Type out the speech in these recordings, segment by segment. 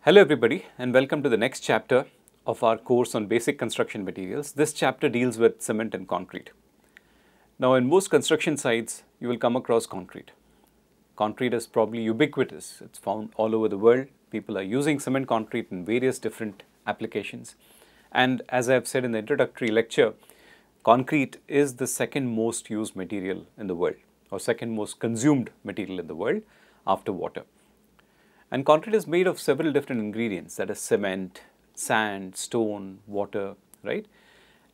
Hello everybody and welcome to the next chapter of our course on basic construction materials. This chapter deals with cement and concrete. Now in most construction sites you will come across concrete. Concrete is probably ubiquitous. It's found all over the world. People are using cement concrete in various different applications. And as I have said in the introductory lecture, concrete is the second most used material in the world or second most consumed material in the world after water. And concrete is made of several different ingredients, that is cement, sand, stone, water, right?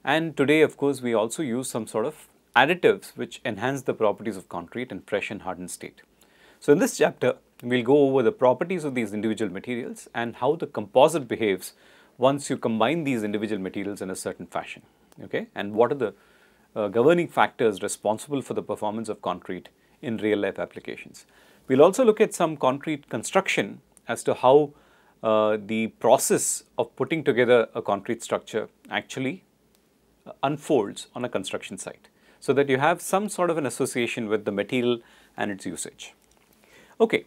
And today, of course, we also use some sort of additives which enhance the properties of concrete in fresh and hardened state. So in this chapter, we'll go over the properties of these individual materials and how the composite behaves once you combine these individual materials in a certain fashion, okay? And what are the governing factors responsible for the performance of concrete in real life applications. We'll also look at some concrete construction as to how the process of putting together a concrete structure actually unfolds on a construction site, so that you have some sort of an association with the material and its usage. Okay.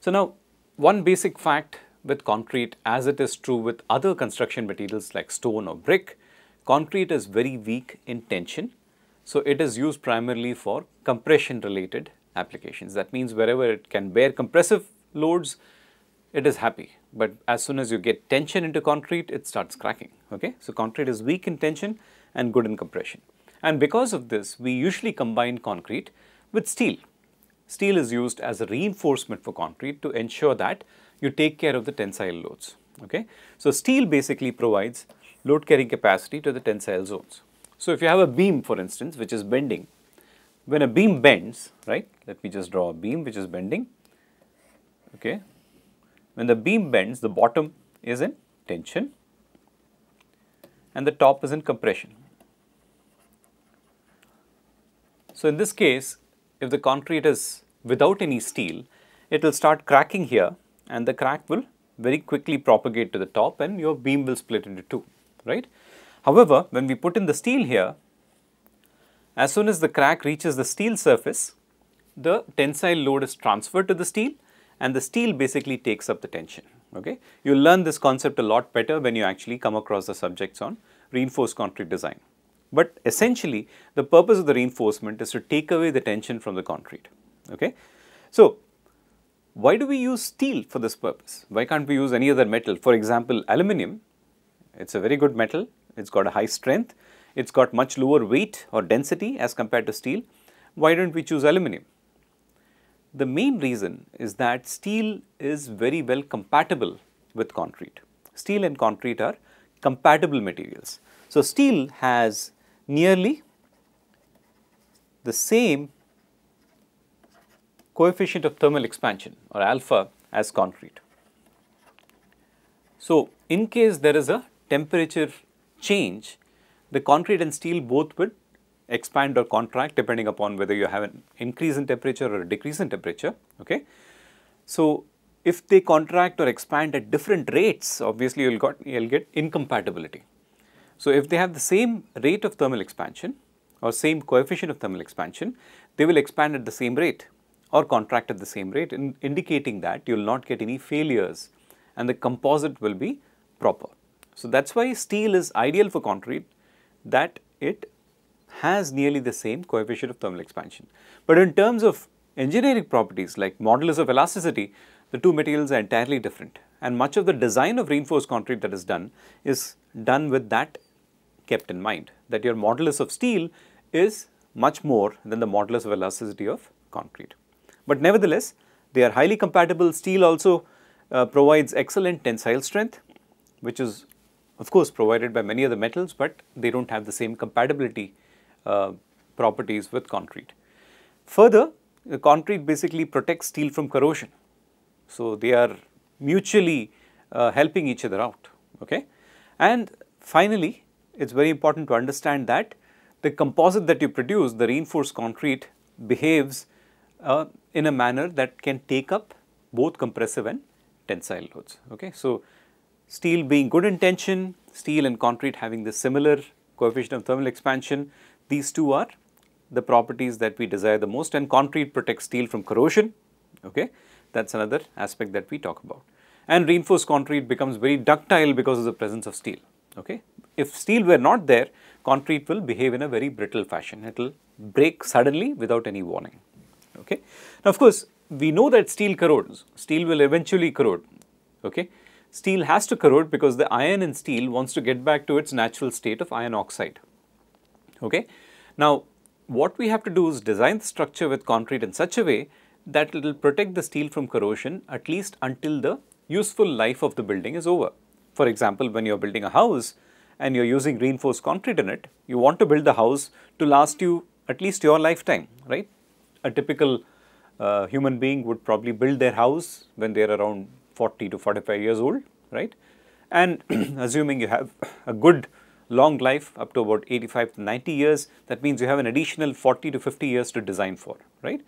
So now one basic fact with concrete, as it is true with other construction materials like stone or brick, concrete is very weak in tension. So it is used primarily for compression related applications. That means wherever it can bear compressive loads, it is happy. But as soon as you get tension into concrete, it starts cracking. Okay? So concrete is weak in tension and good in compression. And because of this, we usually combine concrete with steel. Steel is used as a reinforcement for concrete to ensure that you take care of the tensile loads. Okay? So steel basically provides load carrying capacity to the tensile zones. So if you have a beam, for instance, which is bending, when a beam bends, right, let me just draw a beam which is bending, okay. When the beam bends, the bottom is in tension and the top is in compression. So in this case, if the concrete is without any steel, it will start cracking here and the crack will very quickly propagate to the top and your beam will split into two, right. However, when we put in the steel here, as soon as the crack reaches the steel surface, the tensile load is transferred to the steel and the steel basically takes up the tension. Okay? You will learn this concept a lot better when you actually come across the subjects on reinforced concrete design. But essentially, the purpose of the reinforcement is to take away the tension from the concrete. Okay? So, why do we use steel for this purpose? Why can't we use any other metal? For example, aluminum, it's a very good metal, it's got a high strength. It's got much lower weight or density as compared to steel. Why don't we choose aluminum? The main reason is that steel is very well compatible with concrete. Steel and concrete are compatible materials. So steel has nearly the same coefficient of thermal expansion or alpha as concrete. So in case there is a temperature change, the concrete and steel both would expand or contract depending upon whether you have an increase in temperature or a decrease in temperature. Okay? So if they contract or expand at different rates, obviously you'll get incompatibility. So if they have the same rate of thermal expansion or same coefficient of thermal expansion, they will expand at the same rate or contract at the same rate, indicating that you will not get any failures and the composite will be proper. So that's why steel is ideal for concrete, that it has nearly the same coefficient of thermal expansion. But in terms of engineering properties like modulus of elasticity, the two materials are entirely different. And much of the design of reinforced concrete that is done with that kept in mind, that your modulus of steel is much more than the modulus of elasticity of concrete. But nevertheless, they are highly compatible. Steel also provides excellent tensile strength, which is of course provided by many other metals, but they don't have the same compatibility properties with concrete. Further, the concrete basically protects steel from corrosion. So they are mutually helping each other out. Okay? And finally, it's very important to understand that the composite that you produce, the reinforced concrete, behaves in a manner that can take up both compressive and tensile loads. Okay? So steel being good in tension, steel and concrete having the similar coefficient of thermal expansion, these two are the properties that we desire the most, and concrete protects steel from corrosion. Okay? That is another aspect that we talk about. and reinforced concrete becomes very ductile because of the presence of steel. Okay? If steel were not there, concrete will behave in a very brittle fashion. It will break suddenly without any warning. Okay? Now, of course, we know that steel corrodes. Steel will eventually corrode. Okay? Steel has to corrode because the iron in steel wants to get back to its natural state of iron oxide. Okay? Now, what we have to do is design the structure with concrete in such a way that it will protect the steel from corrosion at least until the useful life of the building is over. For example, when you are building a house and you are using reinforced concrete in it, you want to build the house to last you at least your lifetime, right? A typical human being would probably build their house when they are around 40 to 45 years old, right? And assuming you have a good long life up to about 85 to 90 years, that means you have an additional 40 to 50 years to design for, right?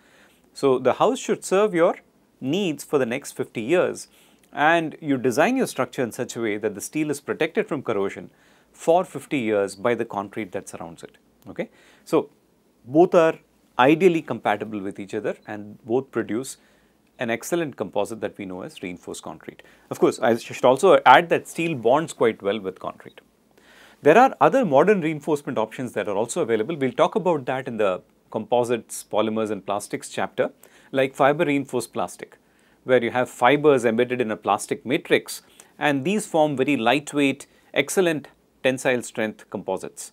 So, the house should serve your needs for the next 50 years, and you design your structure in such a way that the steel is protected from corrosion for 50 years by the concrete that surrounds it. Okay? So, both are ideally compatible with each other and both produce an excellent composite that we know as reinforced concrete. Of course, I should also add that steel bonds quite well with concrete. There are other modern reinforcement options that are also available. We will talk about that in the composites, polymers and plastics chapter, like fiber reinforced plastic, where you have fibers embedded in a plastic matrix, and these form very lightweight, excellent tensile strength composites.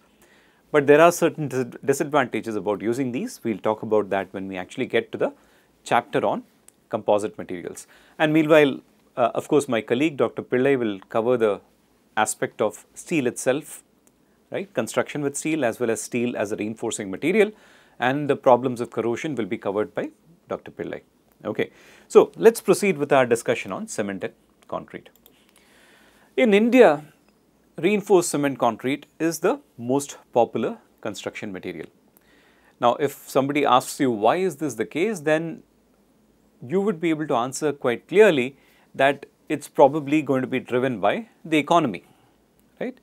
But there are certain disadvantages about using these. We will talk about that when we actually get to the chapter on composite materials. And meanwhile, of course, my colleague Dr. Pillai will cover the aspect of steel itself, right, construction with steel as well as steel as a reinforcing material, and the problems of corrosion will be covered by Dr. Pillai. Okay. So, let us proceed with our discussion on cement and concrete. In India, reinforced cement concrete is the most popular construction material. Now, if somebody asks you why is this the case, then you would be able to answer quite clearly that it is probably going to be driven by the economy, right.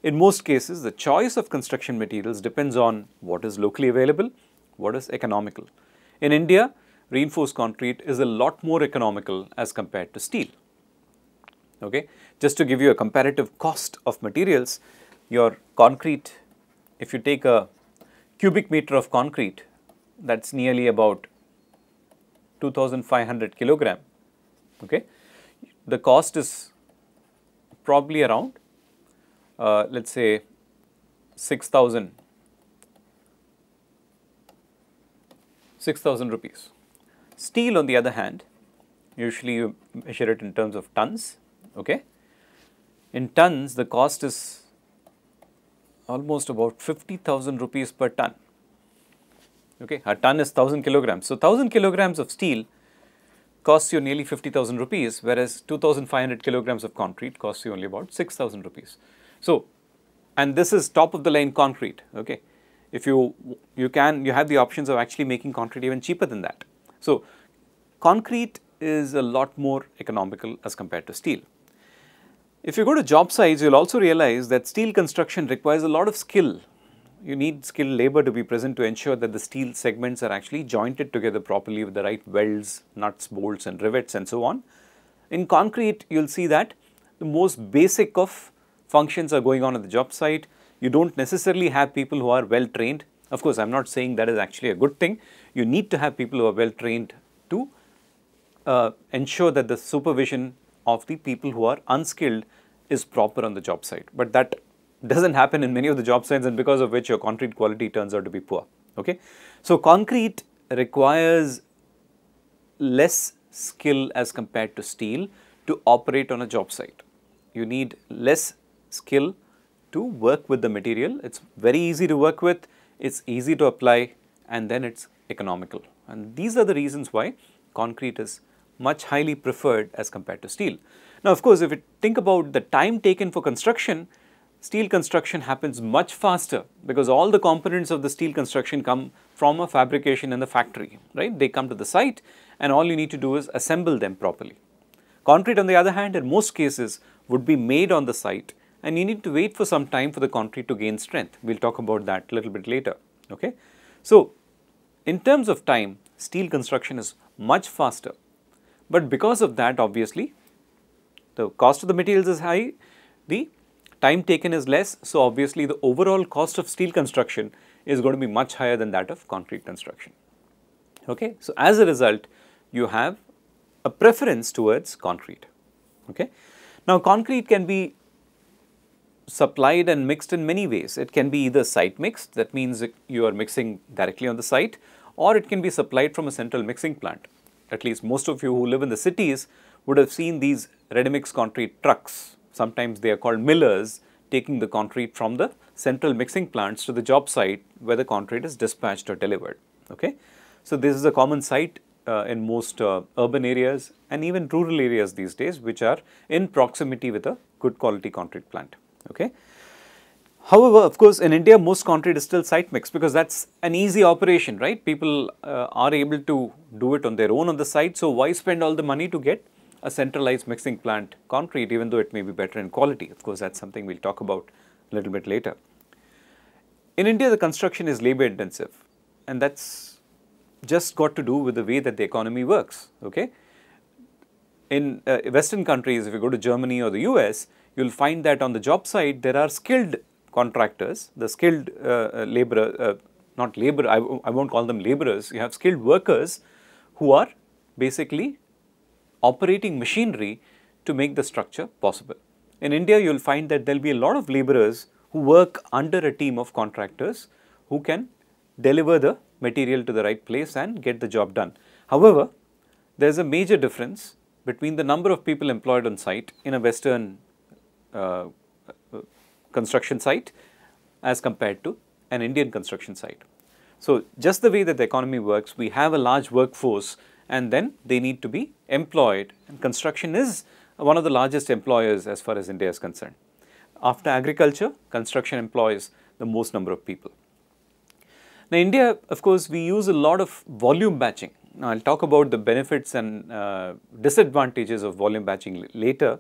In most cases, the choice of construction materials depends on what is locally available, what is economical. In India, reinforced concrete is a lot more economical as compared to steel. Okay. Just to give you a comparative cost of materials, your concrete, if you take a cubic meter of concrete, that is nearly about 2500 kilogram. Okay. The cost is probably around let us say 6,000 rupees. Steel on the other hand, usually you measure it in terms of tons. Okay. In tons, the cost is almost about 50,000 rupees per ton. Okay. A ton is 1000 kilograms. So, 1000 kilograms of steel costs you nearly 50,000 rupees, whereas 2,500 kilograms of concrete costs you only about 6,000 rupees. So, and this is top of the line concrete. Okay. If you have the options of actually making concrete even cheaper than that. So, concrete is a lot more economical as compared to steel. If you go to job sites, you will also realize that steel construction requires a lot of skill. You need skilled labor to be present to ensure that the steel segments are actually jointed together properly with the right welds, nuts, bolts and rivets and so on. In concrete, you will see that the most basic of functions are going on at the job site. You do not necessarily have people who are well trained. Of course, I am not saying that is actually a good thing. You need to have people who are well trained to ensure that the supervision of the people who are unskilled is proper on the job site. But that does not happen in many of the job sites, and because of which your concrete quality turns out to be poor. Okay. So, concrete requires less skill as compared to steel to operate on a job site. You need less skill to work with the material. It is very easy to work with, it is easy to apply, and then it is economical. And these are the reasons why concrete is much highly preferred as compared to steel. Now, of course, if you think about the time taken for construction, steel construction happens much faster because all the components of the steel construction come from a fabrication in the factory, right? They come to the site and all you need to do is assemble them properly. Concrete on the other hand, in most cases would be made on the site and you need to wait for some time for the concrete to gain strength. We will talk about that a little bit later. Okay? So, in terms of time, steel construction is much faster, but because of that obviously The cost of the materials is high, the time taken is less, so obviously the overall cost of steel construction is going to be much higher than that of concrete construction. Okay. So, as a result, you have a preference towards concrete. Okay. Now, concrete can be supplied and mixed in many ways. It can be either site mixed, that means you are mixing directly on the site, or it can be supplied from a central mixing plant. At least most of you who live in the cities would have seen these ready-mix concrete trucks. Sometimes they are called millers, taking the concrete from the central mixing plants to the job site where the concrete is dispatched or delivered. Okay. So, this is a common sight in most urban areas and even rural areas these days, which are in proximity with a good quality concrete plant. Okay. However, of course, in India most concrete is still site mix, because that is an easy operation, right. People are able to do it on their own on the site. So, why spend all the money to get a centralized mixing plant concrete, even though it may be better in quality? Of course, that is something we will talk about a little bit later. In India, the construction is labor intensive, and that is just got to do with the way that the economy works. Okay. In Western countries, if you go to Germany or the US, you will find that on the job site there are skilled contractors, the skilled laborer, not labor, I won't call them laborers, you have skilled workers who are basically operating machinery to make the structure possible. In India, you will find that there will be a lot of laborers who work under a team of contractors who can deliver the material to the right place and get the job done. However, there is a major difference between the number of people employed on site in a Western construction site as compared to an Indian construction site. So, just the way that the economy works, we have a large workforce and then they need to be employed, and construction is one of the largest employers as far as India is concerned. After agriculture, construction employs the most number of people. Now, India, of course, we use a lot of volume batching. Now, I will talk about the benefits and disadvantages of volume batching later,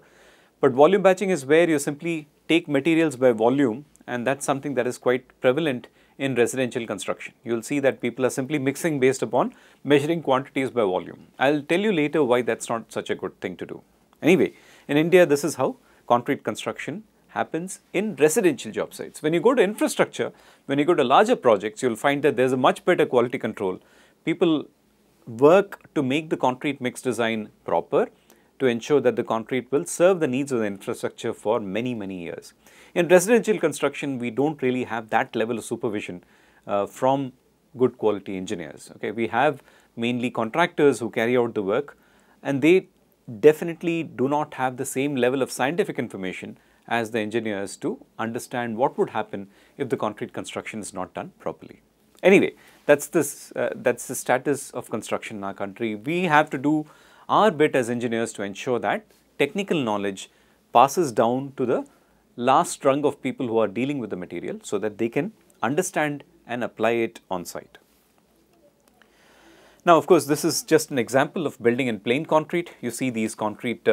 but volume batching is where you simply take materials by volume, and that is something that is quite prevalent in residential construction. You will see that people are simply mixing based upon measuring quantities by volume. I will tell you later why that is not such a good thing to do. Anyway, in India, this is how concrete construction happens in residential job sites. When you go to infrastructure, when you go to larger projects, you will find that there is a much better quality control. People work to make the concrete mix design proper to ensure that the concrete will serve the needs of the infrastructure for many, many years. In residential construction, we do not really have that level of supervision from good quality engineers. Okay, we have mainly contractors who carry out the work, and they definitely do not have the same level of scientific information as the engineers to understand what would happen if the concrete construction is not done properly. Anyway, that's the status of construction in our country. We have to do our bit as engineers to ensure that technical knowledge passes down to the last rung of people who are dealing with the material, so that they can understand and apply it on site. Now, of course, this is just an example of building in plain concrete. You see these concrete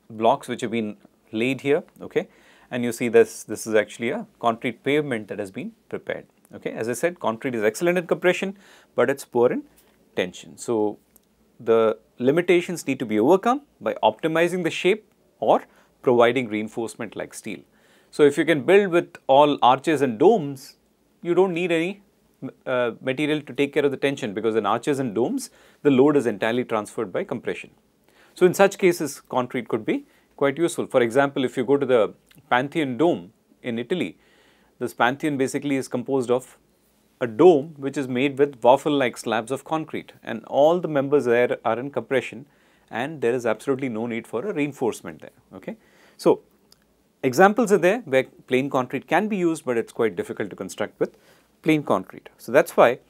blocks which have been laid here, okay, and you see this is actually a concrete pavement that has been prepared. Okay, as I said, concrete is excellent in compression, but it's poor in tension. So, the limitations need to be overcome by optimizing the shape or providing reinforcement like steel. So, if you can build with all arches and domes, you don't need any material to take care of the tension, because in arches and domes, the load is entirely transferred by compression. So, in such cases, concrete could be quite useful. For example, if you go to the Pantheon dome in Italy, this Pantheon basically is composed of a dome which is made with waffle-like slabs of concrete, and all the members there are in compression, and there is absolutely no need for a reinforcement there. Okay. So, examples are there where plain concrete can be used, but it is quite difficult to construct with plain concrete. So, that is why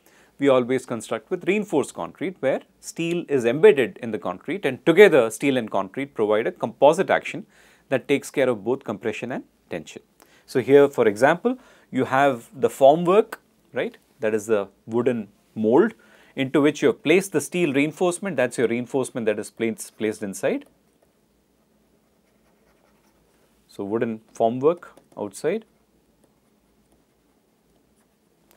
we always construct with reinforced concrete, where steel is embedded in the concrete, and together steel and concrete provide a composite action that takes care of both compression and tension. So, here for example, you have the formwork, right, that is the wooden mold into which you have placed the steel reinforcement, that is your reinforcement that is placed inside. So, wooden formwork outside,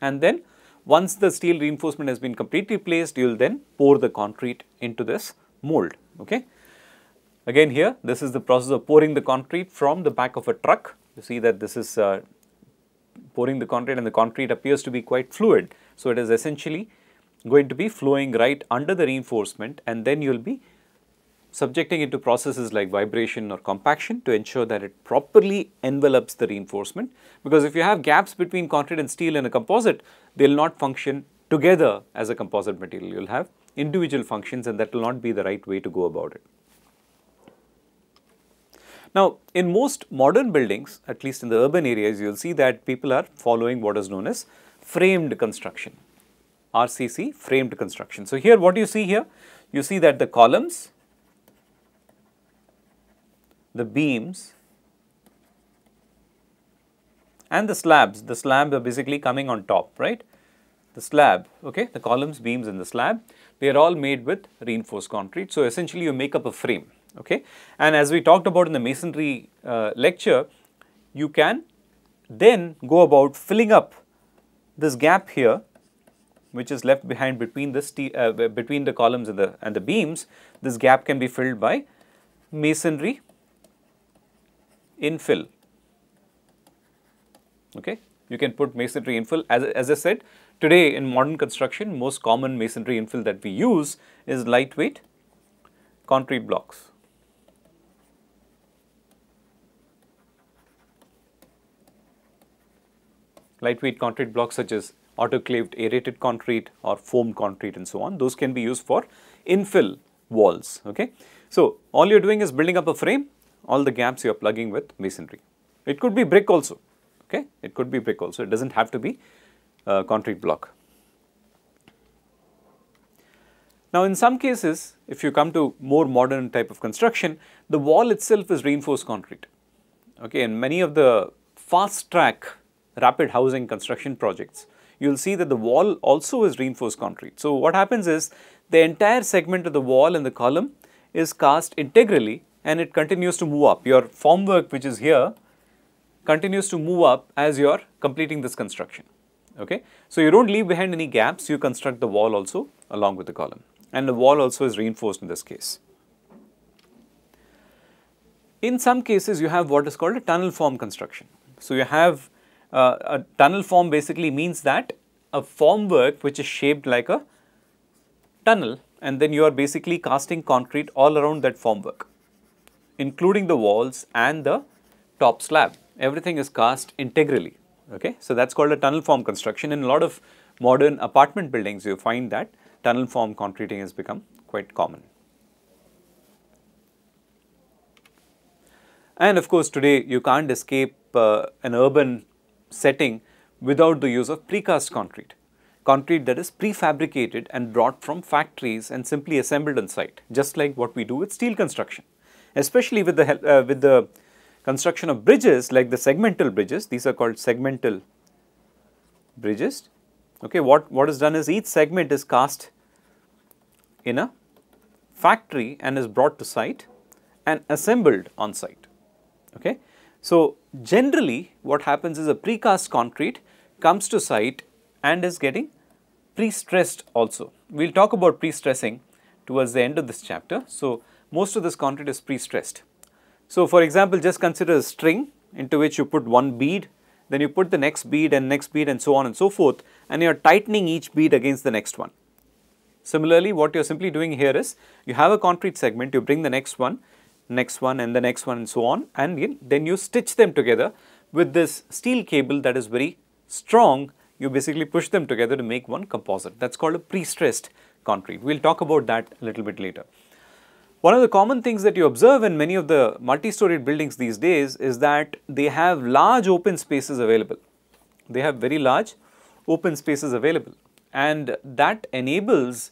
and then once the steel reinforcement has been completely placed, you will then pour the concrete into this mold. Okay. Again here, this is the process of pouring the concrete from the back of a truck. You see that this is pouring the concrete, and the concrete appears to be quite fluid. So, it is essentially going to be flowing right under the reinforcement, and then you will be subjecting it to processes like vibration or compaction to ensure that it properly envelops the reinforcement, because if you have gaps between concrete and steel in a composite, they will not function together as a composite material. You will have individual functions, and that will not be the right way to go about it. Now, in most modern buildings, at least in the urban areas, you will see that people are following what is known as framed construction, RCC, framed construction. So, here what you see here, you see that the columns, the beams and the slabs are basically coming on top, right? The slab, okay, the columns, beams and the slab, they are all made with reinforced concrete. So, essentially you make up a frame. Okay. And as we talked about in the masonry lecture, you can then go about filling up this gap here, which is left behind between the between the columns and the beams. This gap can be filled by masonry infill. Okay. You can put masonry infill. As I said, today in modern construction, most common masonry infill that we use is lightweight concrete blocks. Lightweight concrete blocks such as autoclaved aerated concrete or foamed concrete and so on, those can be used for infill walls. Okay. So, all you are doing is building up a frame, all the gaps you are plugging with masonry. It could be brick also, okay. It could be brick also, it does not have to be concrete block. Now, in some cases, if you come to more modern type of construction, the wall itself is reinforced concrete, okay. And many of the fast track rapid housing construction projects, you will see that the wall also is reinforced concrete. So, what happens is the entire segment of the wall and the column is cast integrally, and it continues to move up. Your formwork, which is here, continues to move up as you are completing this construction. Okay. So, you do not leave behind any gaps, you construct the wall also along with the column, and the wall also is reinforced in this case. In some cases, you have what is called a tunnel form construction. So, you have a tunnel form basically means that a formwork which is shaped like a tunnel, and then you are basically casting concrete all around that formwork, including the walls and the top slab. Everything is cast integrally. Okay. So, that is called a tunnel form construction. In a lot of modern apartment buildings, you find that tunnel form concreting has become quite common. And of course, today you can't escape an urban setting without the use of precast concrete. Concrete that is prefabricated and brought from factories and simply assembled on site, just like what we do with steel construction. Especially with the construction of bridges like the segmental bridges, these are called segmental bridges. Okay, what is done is each segment is cast in a factory and is brought to site and assembled on site. Okay. So, generally what happens is a precast concrete comes to site and is getting pre-stressed also. We will talk about pre-stressing towards the end of this chapter. So, most of this concrete is pre-stressed. So, for example, just consider a string into which you put one bead, then you put the next bead and so on and so forth, and you are tightening each bead against the next one. Similarly, what you are simply doing here is you have a concrete segment, you bring the next one and the next one and so on, and then you stitch them together with this steel cable that is very strong. You basically push them together to make one composite. That is called a pre-stressed concrete. We will talk about that a little bit later. One of the common things that you observe in many of the multi-storied buildings these days is that they have large open spaces available. They have very large open spaces available, and that enables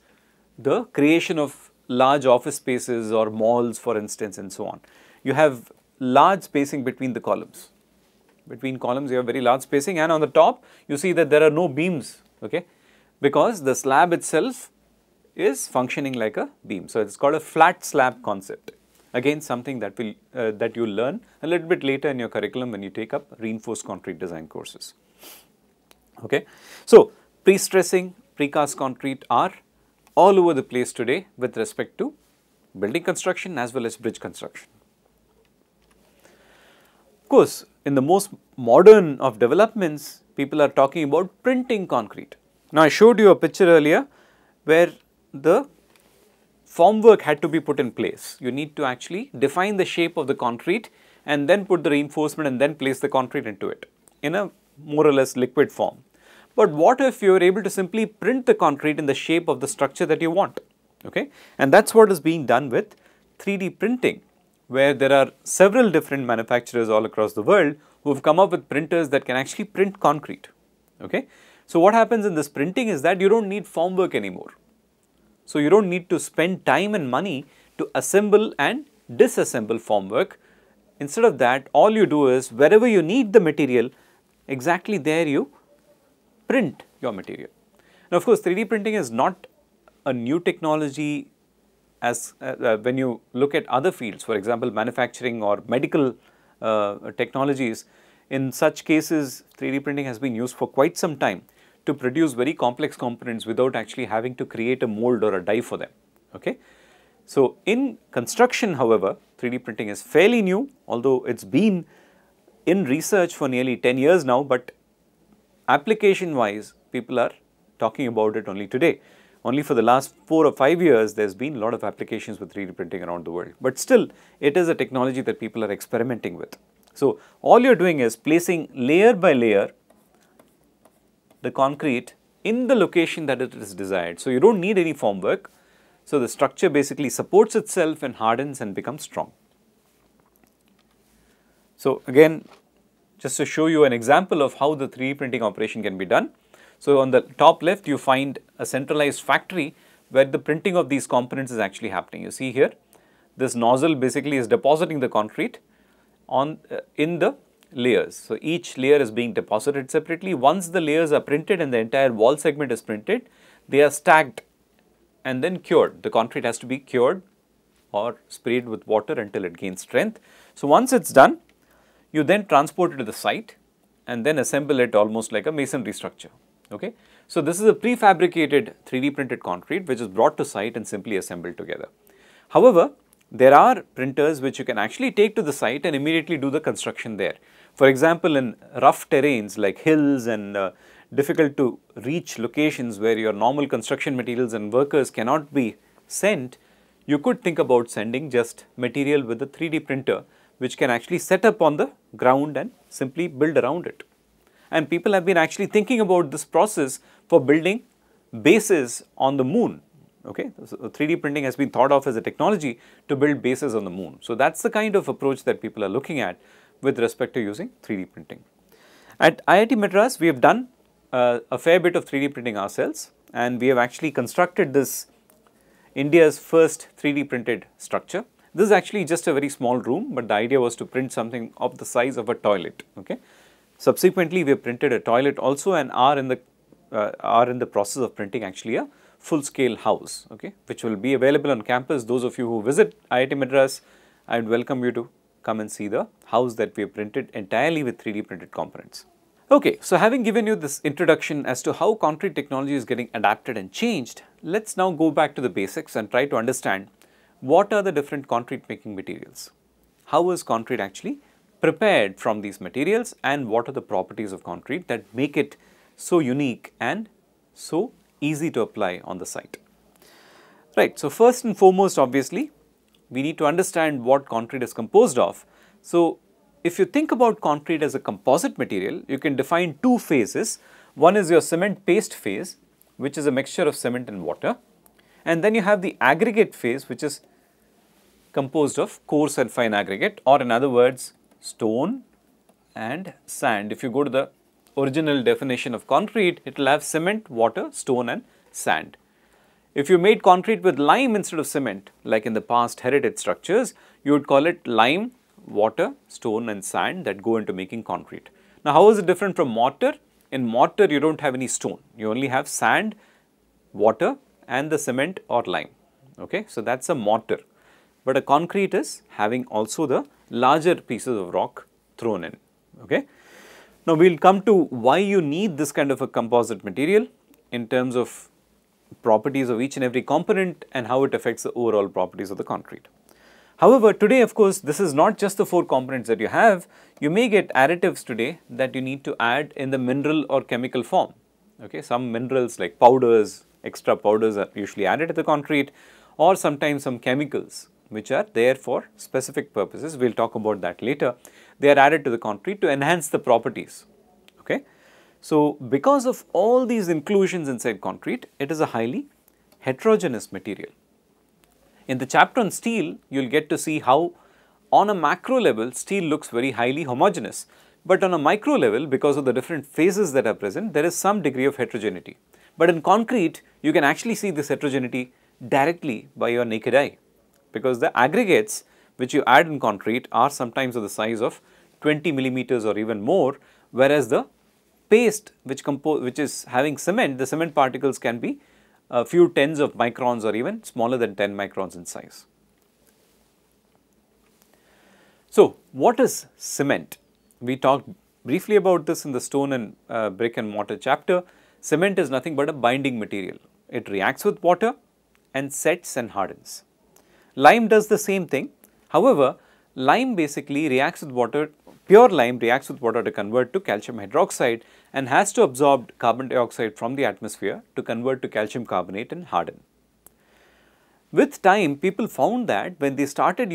the creation of large office spaces or malls, for instance, and so on. You have large spacing between the columns. Between columns you have very large spacing, and on the top you see that there are no beams, okay, because the slab itself is functioning like a beam. So, it is called a flat slab concept. Again, something that will that you will learn a little bit later in your curriculum when you take up reinforced concrete design courses. Okay. So, pre-stressing, precast concrete are all over the place today with respect to building construction as well as bridge construction. Of course, in the most modern of developments, people are talking about printing concrete. Now, I showed you a picture earlier where the formwork had to be put in place. You need to actually define the shape of the concrete and then put the reinforcement and then place the concrete into it in a more or less liquid form. But what if you are able to simply print the concrete in the shape of the structure that you want? Okay? And that's what is being done with 3D printing, where there are several different manufacturers all across the world who have come up with printers that can actually print concrete. Okay? So, what happens in this printing is that you don't need formwork anymore. So, you don't need to spend time and money to assemble and disassemble formwork. Instead of that, all you do is wherever you need the material, exactly there you print your material. Now, of course, 3D printing is not a new technology as when you look at other fields, for example, manufacturing or medical technologies. In such cases, 3D printing has been used for quite some time to produce very complex components without actually having to create a mold or a die for them. Okay? So, in construction, however, 3D printing is fairly new, although it's been in research for nearly 10 years now, but application wise, people are talking about it only today. Only for the last 4 or 5 years, there's been a lot of applications with 3D printing around the world, but still it is a technology that people are experimenting with. So, all you're doing is placing layer by layer the concrete in the location that it is desired. So, you don't need any formwork. So, the structure basically supports itself and hardens and becomes strong. So, again, just to show you an example of how the 3D printing operation can be done. So, on the top left you find a centralized factory where the printing of these components is actually happening. You see here, this nozzle basically is depositing the concrete on in the layers. So, each layer is being deposited separately. Once the layers are printed and the entire wall segment is printed, they are stacked and then cured. The concrete has to be cured or sprayed with water until it gains strength. So, once it's done, you then transport it to the site and then assemble it almost like a masonry structure. Okay? So, this is a prefabricated 3D printed concrete which is brought to site and simply assembled together. However, there are printers which you can actually take to the site and immediately do the construction there. For example, in rough terrains like hills and difficult to reach locations where your normal construction materials and workers cannot be sent, you could think about sending just material with a 3D printer which can actually set up on the ground and simply build around it. And people have been actually thinking about this process for building bases on the moon. Okay? So, 3D printing has been thought of as a technology to build bases on the moon. So, that's the kind of approach that people are looking at with respect to using 3D printing. At IIT Madras, we have done a fair bit of 3D printing ourselves, and we have actually constructed this India's first 3D printed structure. This is actually just a very small room, but the idea was to print something of the size of a toilet. Okay? Subsequently, we have printed a toilet also and are in the process of printing actually a full scale house, okay, which will be available on campus. Those of you who visit IIT Madras, I would welcome you to come and see the house that we have printed entirely with 3D printed components. Okay, so having given you this introduction as to how concrete technology is getting adapted and changed, let's now go back to the basics and try to understand what are the different concrete making materials. How is concrete actually prepared from these materials and what are the properties of concrete that make it so unique and so easy to apply on the site. Right, so first and foremost, obviously, we need to understand what concrete is composed of. So, if you think about concrete as a composite material, you can define two phases. One is your cement paste phase, which is a mixture of cement and water, and then you have the aggregate phase, which is composed of coarse and fine aggregate, or in other words, stone and sand. If you go to the original definition of concrete, it will have cement, water, stone and sand. If you made concrete with lime instead of cement, like in the past heritage structures, you would call it lime, water, stone and sand that go into making concrete. Now, how is it different from mortar? In mortar, you don't have any stone. You only have sand, water and the cement or lime. Okay? So, that's a mortar. But a concrete is having also the larger pieces of rock thrown in. Okay? Now, we will come to why you need this kind of a composite material in terms of properties of each and every component and how it affects the overall properties of the concrete. However, today of course this is not just the 4 components that you have. You may get additives today that you need to add in the mineral or chemical form. Okay, some minerals like powders, extra powders are usually added to the concrete, or sometimes some chemicals which are there for specific purposes. We will talk about that later. They are added to the concrete to enhance the properties. Okay. So, because of all these inclusions inside concrete, it is a highly heterogeneous material. In the chapter on steel, you will get to see how on a macro level steel looks very highly homogeneous, but on a micro level, because of the different phases that are present, there is some degree of heterogeneity. But in concrete, you can actually see this heterogeneity directly by your naked eye, because the aggregates which you add in concrete are sometimes of the size of 20 millimeters or even more, whereas the paste which is having cement, the cement particles can be a few tens of microns or even smaller than 10 microns in size. So, what is cement? We talked briefly about this in the stone and brick and mortar chapter. Cement is nothing but a binding material. It reacts with water and sets and hardens. Lime does the same thing. However, lime basically reacts with water, pure lime reacts with water to convert to calcium hydroxide and has to absorb carbon dioxide from the atmosphere to convert to calcium carbonate and harden. With time, people found that when they started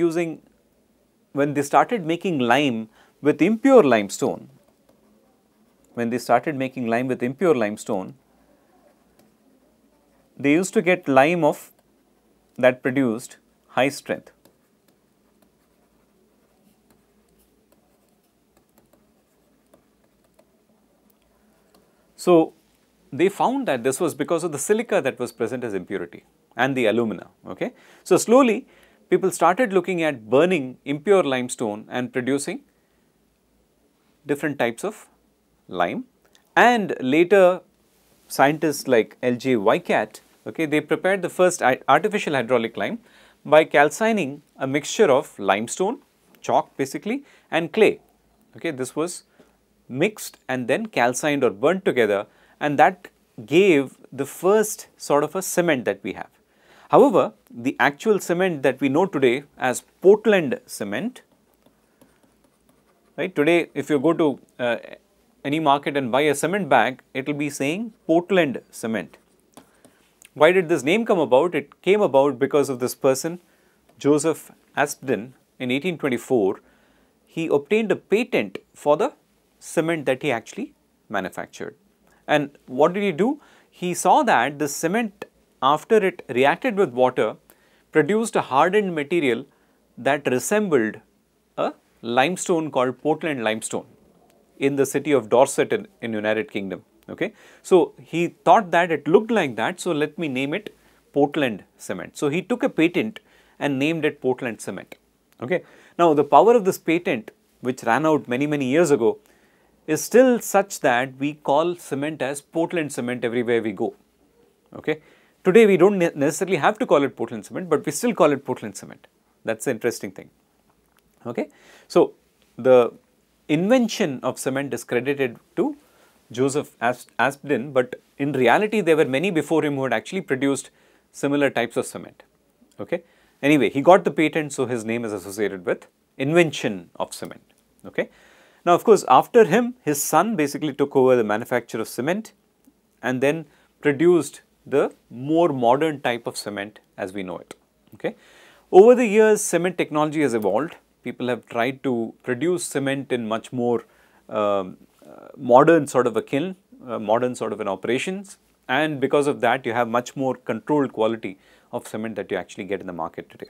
making lime with impure limestone, they used to get lime that produced high strength. So, they found that this was because of the silica that was present as impurity and the alumina. Okay. So, slowly people started looking at burning impure limestone and producing different types of lime, and later scientists like L.J. Weicat, okay, they prepared the first artificial hydraulic lime by calcining a mixture of limestone, chalk basically, and clay. Okay, this was mixed and then calcined or burnt together, and that gave the first sort of a cement that we have. However, the actual cement that we know today as Portland cement, right, today if you go to any market and buy a cement bag, it will be saying Portland cement. Why did this name come about? It came about because of this person, Joseph Aspdin, in 1824. He obtained a patent for the cement that he actually manufactured. And what did he do? He saw that the cement, after it reacted with water, produced a hardened material that resembled a limestone called Portland limestone in the city of Dorset in United Kingdom. Okay. So, he thought that it looked like that, so let me name it Portland cement. So, he took a patent and named it Portland cement. Okay. Now, the power of this patent, which ran out many years ago, is still such that we call cement as Portland cement everywhere we go. Okay. Today, we do not necessarily have to call it Portland cement, but we still call it Portland cement. That is the interesting thing. Okay. So, the invention of cement is credited to Joseph Aspdin, but in reality there were many before him who had actually produced similar types of cement. Okay. Anyway, he got the patent, so his name is associated with invention of cement. Okay. Now, of course, after him, his son basically took over the manufacture of cement and then produced the more modern type of cement as we know it. Okay. Over the years, cement technology has evolved. People have tried to produce cement in much more modern sort of a kiln, modern sort of an operations, and because of that you have much more controlled quality of cement that you actually get in the market today.